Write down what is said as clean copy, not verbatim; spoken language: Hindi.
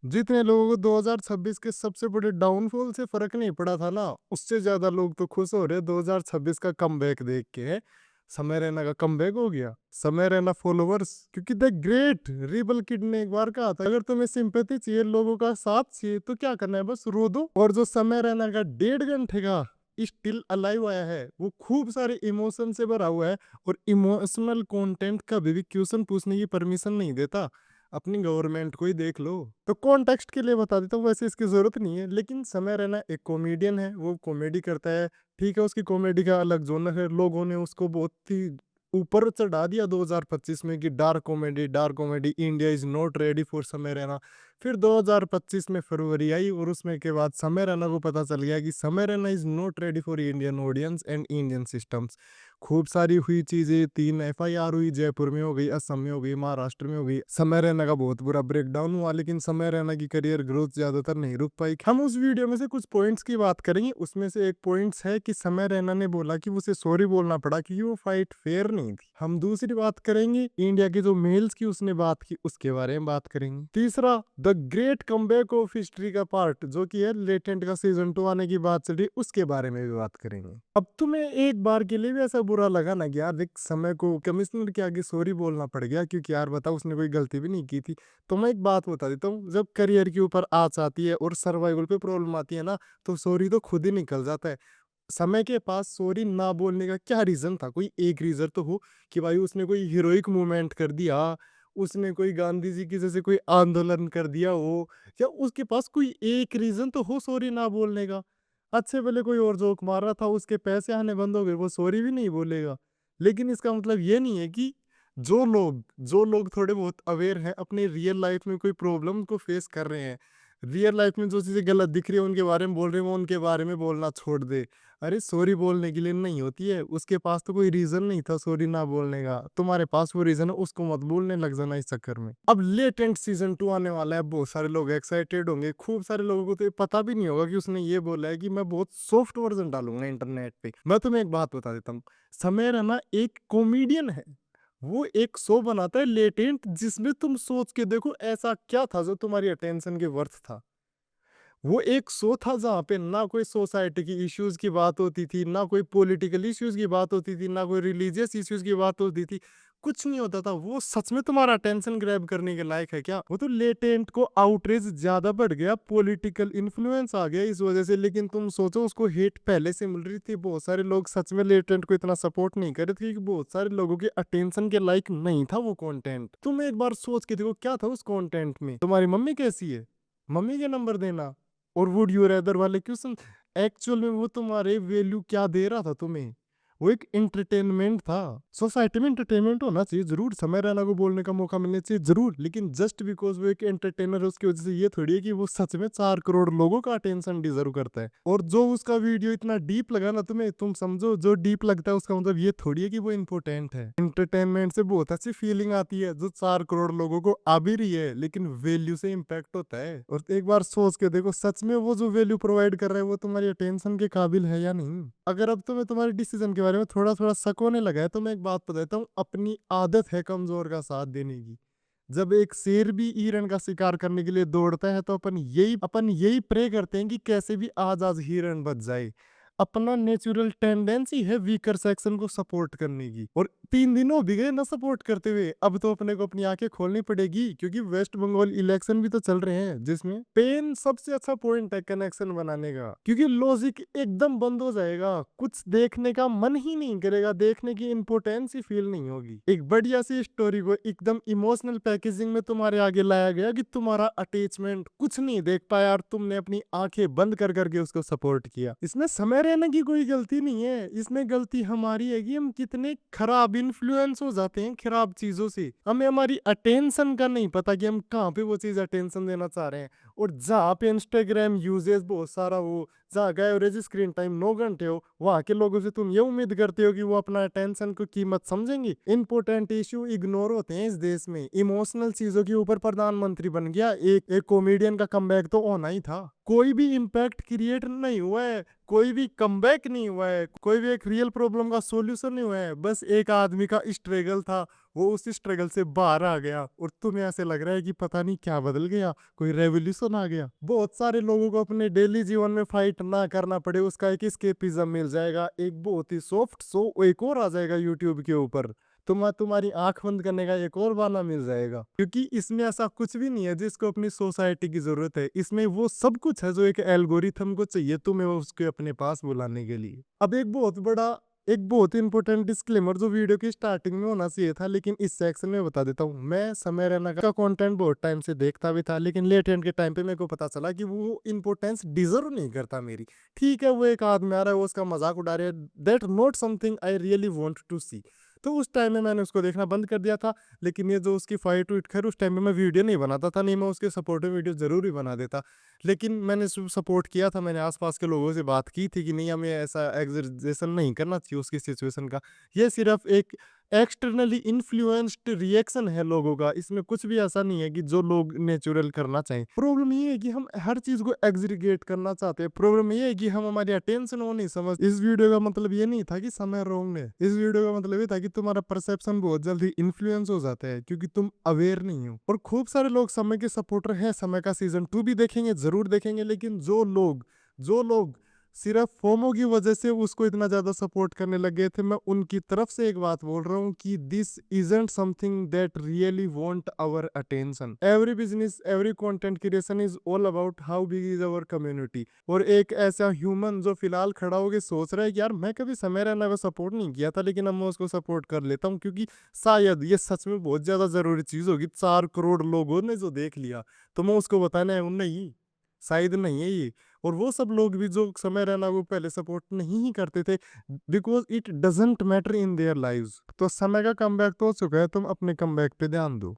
जितने लोगों को 2026 के सबसे बड़े डाउनफॉल से फर्क नहीं पड़ा था ना, उससे ज्यादा लोग तो खुश हो रहे 2026 का कमबैक देख के। समय रैना का कमबैक हो गया, समय रैना फॉलोवर्स, क्योंकि द ग्रेट रिबल किड ने एक बार कहा था, अगर तुम्हें सिंपैथी चाहिए, लोगों का साथ चाहिए, तो क्या करना है, बस रो दो। और जो समय रैना का 1.5 घंटे का स्टिल अलाइव आया है, वो खूब सारे इमोशन से भरा हुआ है। और इमोशनल कंटेंट का भी क्वेश्चन पूछने की परमिशन नहीं देता। अपनी गवर्नमेंट को ही देख लो। तो कॉन्टेक्स्ट के लिए बता देता हूँ, वैसे इसकी जरूरत नहीं है, लेकिन समय रैना एक कॉमेडियन है, वो कॉमेडी करता है। ठीक है, उसकी कॉमेडी का अलग जोनर है, लोगों ने उसको बहुत ही ऊपर चढ़ा दिया 2025 में कि dark comedy, dark comedy, India is not ready for समय रैना। फिर 2025 में फरवरी आई, और उसमें के बाद समय रैना को पता चल गया कि समय Raina is not ready for Indian audience and Indian systems. खूब सारी हुई चीजें, 3 FIR हुई, जयपुर में हो गई, असम में हो गई, महाराष्ट्र में हो गई। समय रैना का बहुत बुरा ब्रेकडाउन हुआ, लेकिन समय रैना की करियर ग्रोथ ज्यादातर नहीं रुक पाई। हम उस वीडियो में से कुछ पॉइंट्स की बात करेंगे। उसमें से एक पॉइंट्स है कि समय रैना ने बोला कि उसे सॉरी बोलना पड़ा क्योंकि वो फाइट फेयर नहीं थी। हम दूसरी बात करेंगे इंडिया के जो मेल्स की उसने बात की, उसके बारे में बात करेंगे। तीसरा, the great comeback of history का पार्ट जो कि है लेटेंट का सीजन 2 आने की बात चल रही, उसके बारे में भी बात करेंगे। अब तुम्हें एक बार के लिए भी ऐसा बुरा लगा ना कि यार देख, समय को कमिश्नर के आगे सॉरी बोलना पड़ गया, क्योंकि यार बता, उसने कोई गलती भी नहीं की थी। तो मैं एक बात बता देता हूँ, जब करियर के ऊपर आँच आती है और सर्वाइवल पे प्रॉब्लम आती है ना, तो सॉरी तो खुद ही निकल जाता है। समय के पास सॉरी ना बोलने का क्या रीजन था? कोई एक रीजन तो हो कि भाई उसने कोई हीरोइक मूवमेंट कर दिया, उसने कोई गांधी जी की जैसे कोई आंदोलन कर दिया हो, या उसके पास कोई एक रीजन तो हो सॉरी ना बोलने का। अच्छे भले कोई और जोक मार रहा था, उसके पैसे आने बंद हो गए, वो सॉरी भी नहीं बोलेगा। लेकिन इसका मतलब ये नहीं है कि जो लोग थोड़े बहुत अवेयर हैं, अपने रियल लाइफ में कोई प्रॉब्लम को फेस कर रहे हैं, रियल लाइफ में जो चीजें गलत दिख रही है उनके बारे में बोल रहे हैं, वो उनके बारे में बोलना छोड़ दे। अरे सॉरी बोलने के लिए नहीं होती है, उसके पास तो कोई रीजन नहीं था सॉरी ना बोलने का, तुम्हारे पास वो रीजन है, उसको मत बोलने लग जाना इस चक्कर में। अब लेटेंट सीजन 2 आने वाला है, बहुत सारे लोग एक्साइटेड होंगे, खूब सारे लोगों को तो ये पता भी नहीं होगा कि उसने ये बोला है कि मैं बहुत सॉफ्ट वर्जन डालूंगा इंटरनेट पे। मैं तुम्हें एक बात बता देता हूँ, समय रैना एक कॉमेडियन है। वो एक शो बनाता है लेटेंट, जिसमें तुम सोच के देखो ऐसा क्या था जो तुम्हारी अटेंशन के वर्थ था। वो एक शो था जहाँ पे ना कोई सोसाइटी की इश्यूज की बात होती थी, ना कोई पॉलिटिकल इश्यूज की बात होती थी, ना कोई रिलीजियस इश्यूज की बात होती थी। कुछ नहीं होता था। वो सच में तुम्हारा अटेंशन ग्रैब करने के लायक है क्या? वो तो लेटेंट को आउटरीच ज्यादा बढ़ गया, पॉलिटिकल इन्फ्लुएंस आ गया इस वजह से। लेकिन तुम सोचो, उसको हेट पहले से मिल रही थी, बहुत सारे लोग सच में लेटेंट को इतना सपोर्ट नहीं कर रहे थे, क्योंकि बहुत सारे लोगों के अटेंशन के लायक नहीं था वो कंटेंट। तुम एक बार सोच के देखो क्या था उस कंटेंट में। तुम्हारी मम्मी कैसी है, मम्मी के नंबर देना, और वुड यू रेदर वाले क्वेश्चन। एक्चुअल में वो तुम्हारे वैल्यू क्या दे रहा था तुम्हें? वो एक एंटरटेनमेंट था। सोसाइटी में एंटरटेनमेंट होना चाहिए जरूर, समय रैना को बोलने का मौका मिलना चाहिए जरूर, लेकिन जस्ट बिकॉज वो एक एंटरटेनर है उसकी वजह से ये थोड़ी है कि वो सच में 4 करोड़ लोगों का अटेंशन डिजर्व करता है। और जो उसका वीडियो इतना डीप लगा ना तुम्हें, तुम समझो जो डीप लगता है उसका मतलब ये थोड़ी है कि वो इम्पोर्टेंट है। एंटरटेनमेंट से बहुत अच्छी फीलिंग आती है जो 4 करोड़ लोगों को आ भी रही है, लेकिन वैल्यू से इम्पैक्ट होता है। और एक बार सोच के देखो, सच में वो जो वैल्यू प्रोवाइड कर रहा है वो तुम्हारी अटेंशन के काबिल है या नहीं। अगर अब तुम्हें तुम्हारे डिसीजन के बारे में थोड़ा थोड़ा शक होने लगा है, तो मैं एक बात बताता हूँ, अपनी आदत है कमजोर का साथ देने की। जब एक शेर भी हिरण का शिकार करने के लिए दौड़ता है, तो अपन यही प्रे करते हैं कि कैसे भी आज आज हिरण बच जाए। अपना नेचुरल टेंडेंसी है वीकर सेक्शन को सपोर्ट करने की, और 3 दिन हो भी गए ना सपोर्ट करते हुए। अब तो अपने को अपनी आंखें खोलनी पड़ेगी, क्योंकि वेस्ट बंगाल इलेक्शन भी तो चल रहे हैं, जिसमें पेन सबसे अच्छा पॉइंट है कनेक्शन बनाने का, क्योंकि लॉजिक एकदम बंद हो जाएगा, कुछ देखने का मन ही नहीं करेगा, देखने की इंपोर्टेंस ही फील नहीं होगी। एक बढ़िया सी स्टोरी को एकदम इमोशनल पैकेजिंग में तुम्हारे आगे लाया गया कि तुम्हारा अटैचमेंट कुछ नहीं देख पाया, और तुमने अपनी आंखें बंद कर करके उसको सपोर्ट किया। इसमें समय रहने की कोई गलती नहीं है, इसमें गलती हमारी है कि हम कितने खराब इन्फ्लुएंस हो जाते हैं खराब चीजों से। हमें हमारी अटेंशन का नहीं पता कि हम कहाँ पे वो चीज अटेंशन देना चाह रहे हैं। और जहाँ पे इंस्टाग्राम यूजेस बहुत सारा हो, जहाँ का एवरेज स्क्रीन टाइम 9 घंटे हो, वहां के लोगों से तुम ये उम्मीद करते हो कि वो अपना अटेंशन को कीमत समझेंगे। इंपॉर्टेंट इश्यू इग्नोर होते हैं इस देश में, इमोशनल चीजों के ऊपर प्रधानमंत्री बन गया। एक कॉमेडियन का कमबैक तो होना ही था। कोई भी इम्पैक्ट क्रिएट नहीं हुआ है, कोई भी कमबैक नहीं हुआ है, कोई भी एक रियल प्रॉब्लम का सॉल्यूशन नहीं हुआ है, बस एक आदमी का स्ट्रगल था, वो उसी स्ट्रगल से बाहर आ गया और तुम्हें ऐसे लग रहा है कि पता नहीं क्या बदल गया, कोई रेवोल्यूशन आ गया। बहुत सारे लोगों को अपने डेली जीवन में फाइट ना करना पड़े उसका एक एस्केपिज्म मिल जाएगा, एक बहुत ही सॉफ्ट शो एक और आ जाएगा यूट्यूब के ऊपर, तुम्हारी आंख बंद करने का एक और बहाना मिल जाएगा, क्योंकि इसमें ऐसा कुछ भी नहीं है जिसको अपनी सोसाइटी की जरूरत है। इसमें वो सब कुछ है जो एक एल्गोरिथम को चाहिए तुम्हें उसके अपने पास बुलाने के लिए। अब एक बहुत इंपॉर्टेंट डिस्क्लेमर जो वीडियो की स्टार्टिंग में होना चाहिए था, लेकिन इस सेक्शन में बता देता हूँ। मैं समय रैना का कंटेंट बहुत टाइम से देखता भी था, लेकिन लेट एंड के टाइम पे मेरे को पता चला कि वो इंपॉर्टेंस डिजर्व नहीं करता मेरी। ठीक है, वो एक आदमी आ रहा है, वो उसका मजाक उड़ा रहा है, that not something I really want to see. तो उस टाइम में मैंने उसको देखना बंद कर दिया था। लेकिन ये जो उसकी फाइट हुई, खैर उस टाइम में मैं वीडियो नहीं बनाता था, नहीं मैं उसके सपोर्ट में वीडियो जरूर ही बना देता। लेकिन मैंने सपोर्ट किया था, मैंने आसपास के लोगों से बात की थी कि नहीं, हमें ऐसा एग्जर्जेशन नहीं करना चाहिए उसकी सिचुएशन का। ये सिर्फ एक एक्सटर्नली इन्फ्लुएंस्ड रिएक्शन है लोगों का, इसमें कुछ भी ऐसा नहीं है कि जो लोग नेचुरल करना चाहें। प्रॉब्लम ये है कि हम हर चीज को एग्रीगेट करना चाहते हैं। प्रॉब्लम ये है कि हम हमारी अटेंशन वो नहीं समझ। इस वीडियो का मतलब ये नहीं था कि समय रॉन्ग है, इस वीडियो का मतलब ये था कि तुम्हारा परसेप्शन बहुत जल्दी इन्फ्लुएंस हो जाता है क्योंकि तुम अवेयर नहीं हो। और खूब सारे लोग समय के सपोर्टर हैं, समय का सीजन 2 भी देखेंगे, जरूर देखेंगे, लेकिन जो लोग सिर्फ फोमो की वजह से उसको इतना ज्यादा सपोर्ट करने लगे थे, मैं उनकी तरफ से एक बात बोल रहा हूँ कि this isn't something that really want our attention. Every business, every content creation is all about how big is our community. और एक ऐसा ह्यूमन जो फिलहाल खड़ा होकर सोच रहा है कि यार मैं कभी समय रैना को सपोर्ट नहीं किया था, लेकिन अब मैं उसको सपोर्ट कर लेता हूँ क्योंकि शायद ये सच में बहुत ज्यादा जरूरी चीज होगी। 4 करोड़ लोगों ने जो देख लिया, तो मैं उसको बताना है नहीं, शायद नहीं है ये। और वो सब लोग भी जो समय रैना को पहले सपोर्ट नहीं ही करते थे, because it doesn't matter in their lives. तो समय का कमबैक तो हो चुका है, तुम अपने कमबैक पे ध्यान दो।